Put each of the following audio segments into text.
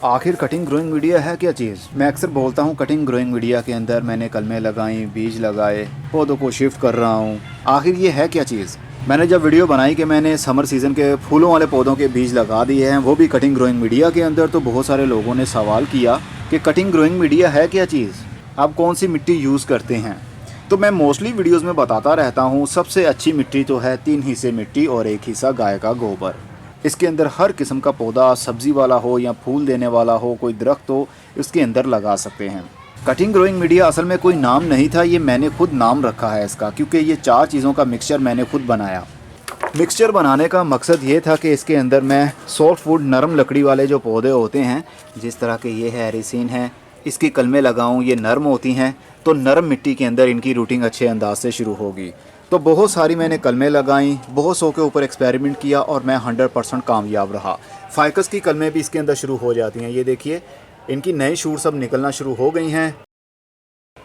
आखिर cutting growing media है क्या चीज़? मैं अक्सर बोलता हूँ कटिंग ग्रोइंग मीडिया के अंदर मैंने कलमें लगाई, बीज लगाए, पौधों को शिफ्ट कर रहा हूँ। आखिर ये है क्या चीज़? मैंने जब वीडियो बनाई कि मैंने समर सीज़न के फूलों वाले पौधों के बीज लगा दिए हैं, वो भी कटिंग ग्रोइंग मीडिया के अंदर, तो बहुत सारे लोगों ने सवाल किया कि कटिंग ग्रोइंग मीडिया है क्या चीज़? आप कौन सी मिट्टी यूज़ करते हैं? तो मैं मोस्टली वीडियोज़ में बताता रहता हूँ, सबसे अच्छी मिट्टी तो है 3 हिस्से मिट्टी और 1 हिस्सा गाय का गोबर। इसके अंदर हर किस्म का पौधा, सब्जी वाला हो या फूल देने वाला हो, कोई दरख्त हो, इसके अंदर लगा सकते हैं। कटिंग ग्रोइंग मीडिया असल में कोई नाम नहीं था, ये मैंने खुद नाम रखा है इसका, क्योंकि ये 4 चीज़ों का मिक्सचर मैंने खुद बनाया। मिक्सचर बनाने का मकसद ये था कि इसके अंदर मैं सॉफ्टवुड नरम लकड़ी वाले जो पौधे होते हैं, जिस तरह के ये है एरिसिन है, इसकी कलमें लगाऊं, ये नरम होती हैं, तो नरम मिट्टी के अंदर इनकी रूटिंग अच्छे अंदाज से शुरू होगी। तो बहुत सारी मैंने कलमें लगाई, बहुत सौ के ऊपर एक्सपेरिमेंट किया और मैं 100% कामयाब रहा। फाइकस की कलमें भी इसके अंदर शुरू हो जाती हैं, ये देखिए इनकी नई शूट सब निकलना शुरू हो गई हैं।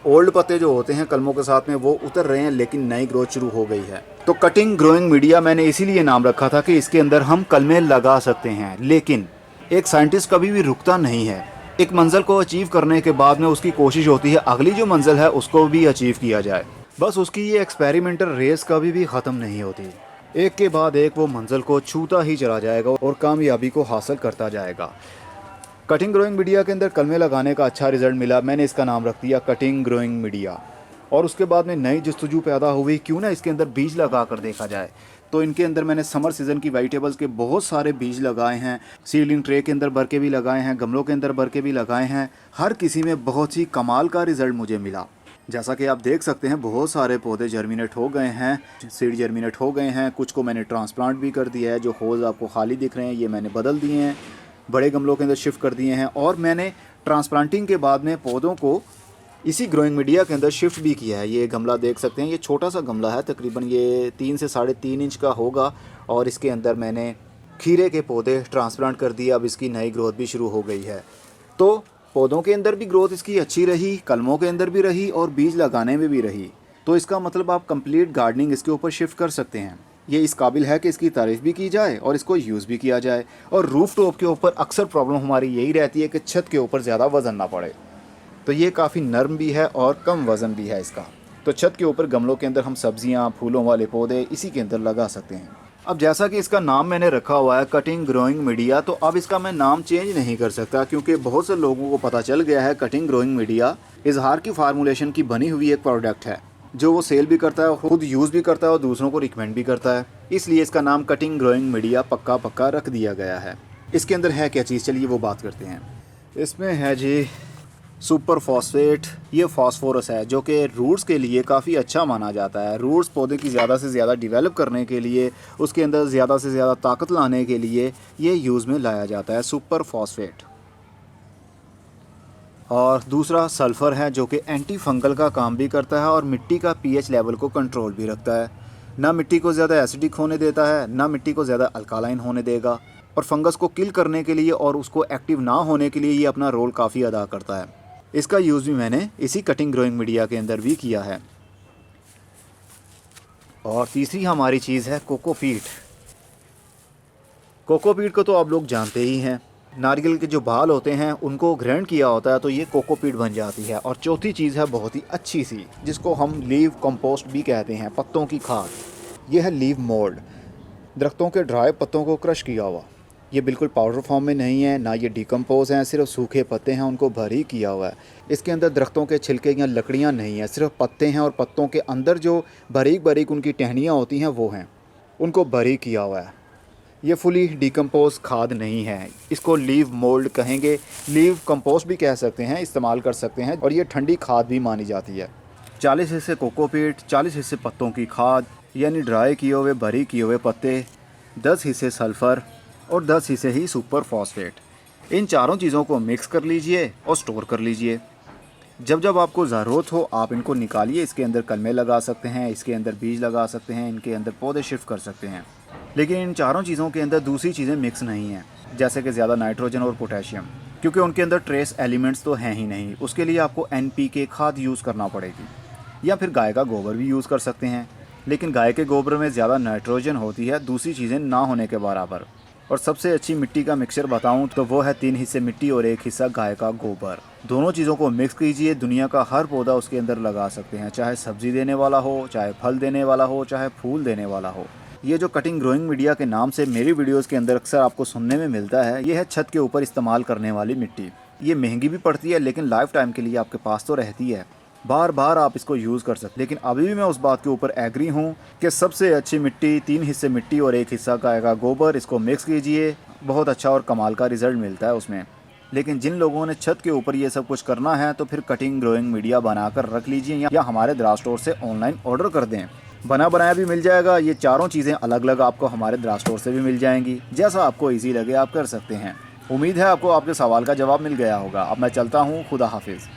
ओल्ड पत्ते जो होते हैं कलमों के साथ में वो उतर रहे हैं, लेकिन नई ग्रोथ शुरू हो गई है। तो कटिंग ग्रोइंग मीडिया मैंने इसीलिए नाम रखा था कि इसके अंदर हम कलमें लगा सकते हैं, लेकिन एक साइंटिस्ट कभी भी रुकता नहीं है। एक मंजिल को अचीव करने के बाद में उसकी कोशिश होती है अगली जो मंजिल है उसको भी अचीव किया जाए। बस उसकी ये एक्सपेरिमेंटल रेस कभी भी ख़त्म नहीं होती, एक के बाद एक वो मंजिल को छूता ही चला जाएगा और कामयाबी को हासिल करता जाएगा। कटिंग ग्रोइंग मीडिया के अंदर कलमें लगाने का अच्छा रिजल्ट मिला, मैंने इसका नाम रख दिया कटिंग ग्रोइंग मीडिया। और उसके बाद में नई जस्तजू पैदा हुई, क्यों ना इसके अंदर बीज लगा कर देखा जाए। तो इनके अंदर मैंने समर सीज़न की वेजिटेबल्स के बहुत सारे बीज लगाए हैं, सीडलिंग ट्रे के अंदर भर के भी लगाए हैं, गमलों के अंदर भर के भी लगाए हैं। हर किसी में बहुत ही कमाल का रिज़ल्ट मुझे मिला। जैसा कि आप देख सकते हैं बहुत सारे पौधे जर्मिनेट हो गए हैं, सीड जर्मिनेट हो गए हैं। कुछ को मैंने ट्रांसप्लांट भी कर दिया है, जो होल्स आपको खाली दिख रहे हैं ये मैंने बदल दिए हैं, बड़े गमलों के अंदर शिफ्ट कर दिए हैं। और मैंने ट्रांसप्लांटिंग के बाद में पौधों को इसी ग्रोइंग मीडिया के अंदर शिफ्ट भी किया है। ये गमला देख सकते हैं, ये छोटा सा गमला है, तकरीबन ये 3 से 3.5 इंच का होगा, और इसके अंदर मैंने खीरे के पौधे ट्रांसप्लांट कर दिए। अब इसकी नई ग्रोथ भी शुरू हो गई है। तो पौधों के अंदर भी ग्रोथ इसकी अच्छी रही, कलमों के अंदर भी रही और बीज लगाने में भी रही। तो इसका मतलब आप कंप्लीट गार्डनिंग इसके ऊपर शिफ्ट कर सकते हैं। ये इस काबिल है कि इसकी तारीफ़ भी की जाए और इसको यूज़ भी किया जाए। और रूफ टॉप के ऊपर अक्सर प्रॉब्लम हमारी यही रहती है कि छत के ऊपर ज़्यादा वज़न ना पड़े, तो ये काफ़ी नरम भी है और कम वज़न भी है इसका। तो छत के ऊपर गमलों के अंदर हम सब्जियां, फूलों वाले पौधे इसी के अंदर लगा सकते हैं। अब जैसा कि इसका नाम मैंने रखा हुआ है कटिंग ग्रोइंग मीडिया, तो अब इसका मैं नाम चेंज नहीं कर सकता, क्योंकि बहुत से लोगों को पता चल गया है कटिंग ग्रोइंग मीडिया इजहार की फार्मूलेशन की बनी हुई एक प्रोडक्ट है, जो वो सेल भी करता है, खुद यूज़ भी करता है और दूसरों को रिकमेंड भी करता है। इसलिए इसका नाम कटिंग ग्रोइंग मीडिया पक्का पक्का रख दिया गया है। इसके अंदर है क्या चीज़, चलिए वो बात करते हैं। इसमें है जी सुपर फॉस्फेट, ये फास्फोरस है, जो कि रूट्स के लिए काफ़ी अच्छा माना जाता है। रूट्स पौधे की ज़्यादा से ज़्यादा डेवलप करने के लिए, उसके अंदर ज़्यादा से ज़्यादा ताकत लाने के लिए ये यूज़ में लाया जाता है, सुपर फॉस्फेट। और दूसरा सल्फ़र है, जो कि एंटी फंगल का काम भी करता है और मिट्टी का पीएच लेवल को कंट्रोल भी रखता है। ना मिट्टी को ज़्यादा एसिडिक होने देता है, ना मिट्टी को ज़्यादा अल्कालाइन होने देगा, और फंगस को किल करने के लिए और उसको एक्टिव ना होने के लिए ये अपना रोल काफ़ी अदा करता है। इसका यूज़ भी मैंने इसी कटिंग ग्रोइंग मीडिया के अंदर भी किया है। और तीसरी हमारी चीज़ है कोकोपीट। कोकोपीट को तो आप लोग जानते ही हैं, नारियल के जो बाल होते हैं उनको ग्राइंड किया होता है तो ये कोकोपीट बन जाती है। और चौथी चीज़ है बहुत ही अच्छी सी, जिसको हम लीव कंपोस्ट भी कहते हैं, पत्तों की खाद। ये है लीव मोल्ड, दरख्तों के ड्राई पत्तों को क्रश किया हुआ। ये बिल्कुल पाउडर फॉर्म में नहीं है, ना ये डिकम्पोज हैं, सिर्फ सूखे पत्ते हैं, उनको भरी किया हुआ है। इसके अंदर दरख्तों के छिलके या लकड़ियाँ नहीं हैं, सिर्फ पत्ते हैं, और पत्तों के अंदर जो बारीक बारीक उनकी टहनियाँ होती हैं वो हैं, उनको भरी किया हुआ है। ये फुली डिकम्पोज खाद नहीं है, इसको लीव मोल्ड कहेंगे, लीव कंपोस्ट भी कह सकते हैं, इस्तेमाल कर सकते हैं। और ये ठंडी खाद भी मानी जाती है। 40 हिस्से कोकोपीट, 40 हिस्से पत्तों की खाद, यानी ड्राई किए हुए भरी किए हुए पत्ते, 10 हिस्से सल्फ़र और 10 हिस्से ही सुपर फॉस्फेट। इन चारों चीज़ों को मिक्स कर लीजिए और स्टोर कर लीजिए। जब जब आपको ज़रूरत हो आप इनको निकालिए, इसके अंदर कलमें लगा सकते हैं, इसके अंदर बीज लगा सकते हैं, इनके अंदर पौधे शिफ्ट कर सकते हैं। लेकिन इन चारों चीज़ों के अंदर दूसरी चीज़ें मिक्स नहीं हैं, जैसे कि ज़्यादा नाइट्रोजन और पोटेशियम, क्योंकि उनके अंदर ट्रेस एलिमेंट्स तो हैं ही नहीं। उसके लिए आपको NPK खाद यूज़ करना पड़ेगी, या फिर गाय का गोबर भी यूज़ कर सकते हैं। लेकिन गाय के गोबर में ज़्यादा नाइट्रोजन होती है, दूसरी चीज़ें ना होने के बराबर, और सबसे अच्छी मिट्टी का मिक्सचर बताऊं तो वो है 3 हिस्से मिट्टी और 1 हिस्सा गाय का गोबर। दोनों चीज़ों को मिक्स कीजिए, दुनिया का हर पौधा उसके अंदर लगा सकते हैं, चाहे सब्जी देने वाला हो, चाहे फल देने वाला हो, चाहे फूल देने वाला हो। ये जो कटिंग ग्रोइंग मीडिया के नाम से मेरी वीडियोस के अंदर अक्सर आपको सुनने में मिलता है, ये है छत के ऊपर इस्तेमाल करने वाली मिट्टी। ये महंगी भी पड़ती है लेकिन लाइफ टाइम के लिए आपके पास तो रहती है, बार बार आप इसको यूज़ कर सकते। लेकिन अभी भी मैं उस बात के ऊपर एग्री हूँ कि सबसे अच्छी मिट्टी 3 हिस्से मिट्टी और 1 हिस्सा गाय का गोबर, इसको मिक्स कीजिए, बहुत अच्छा और कमाल का रिजल्ट मिलता है उसमें। लेकिन जिन लोगों ने छत के ऊपर ये सब कुछ करना है तो फिर कटिंग ग्रोइंग मीडिया बनाकर रख लीजिए या हमारे द्रास स्टोर से ऑनलाइन ऑर्डर कर दें। बना बनाया भी मिल जाएगा। ये चारों चीज़ें अलग अलग आपको हमारे द्रास स्टोर से भी मिल जाएंगी। जैसा आपको ईजी लगे आप कर सकते हैं। उम्मीद है आपको आपके सवाल का जवाब मिल गया होगा। अब मैं चलता हूँ, खुदा हाफिज़।